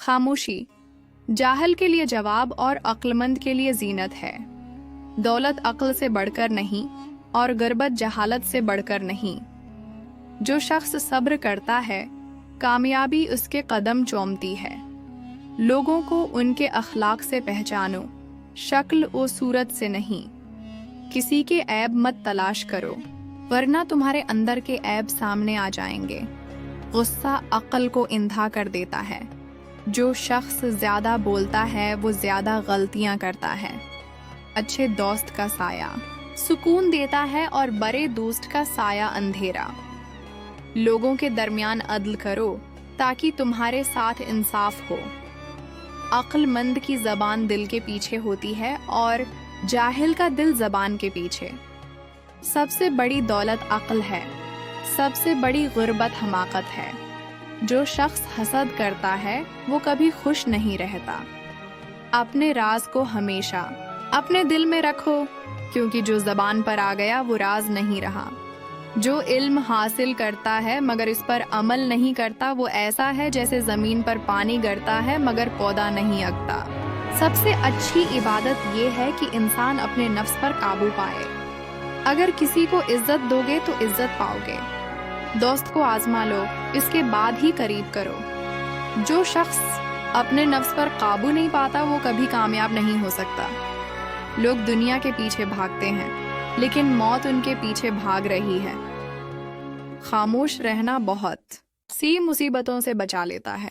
खामोशी जाहिल के लिए जवाब और अक्लमंद के लिए जीनत है। दौलत अक्ल से बढ़कर नहीं और गुर्बत जहालत से बढ़कर नहीं। जो शख्स सब्र करता है कामयाबी उसके कदम चूमती है। लोगों को उनके अखलाक से पहचानो, शक्ल और सूरत से नहीं। किसी के ऐब मत तलाश करो वरना तुम्हारे अंदर के ऐब सामने आ जाएंगे। गुस्सा अक्ल को इंधा कर देता है। जो शख्स ज्यादा बोलता है वो ज्यादा गलतियां करता है। अच्छे दोस्त का साया सुकून देता है और बड़े दोस्त का साया अंधेरा। लोगों के दरमियान अदल करो ताकि तुम्हारे साथ इंसाफ हो। अक्लमंद की जबान दिल के पीछे होती है और जाहिल का दिल जबान के पीछे। सबसे बड़ी दौलत अक्ल है, सबसे बड़ी गुर्बत हमाकत है। जो शख्स हसद करता है वो कभी खुश नहीं रहता। अपने राज को हमेशा अपने दिल में रखो, क्योंकि जो जबान पर आ गया वो राज नहीं रहा। जो इल्म हासिल करता है मगर इस पर अमल नहीं करता वो ऐसा है जैसे जमीन पर पानी गिरता है मगर पौधा नहीं उगता। सबसे अच्छी इबादत ये है कि इंसान अपने नफ्स पर काबू पाए। अगर किसी को इज्जत दोगे तो इज्जत पाओगे। दोस्त को आजमा लो, इसके बाद ही करीब करो। जो शख्स अपने नफ्स पर काबू नहीं पाता वो कभी कामयाब नहीं हो सकता। लोग दुनिया के पीछे भागते हैं लेकिन मौत उनके पीछे भाग रही है। खामोश रहना बहुत सी मुसीबतों से बचा लेता है।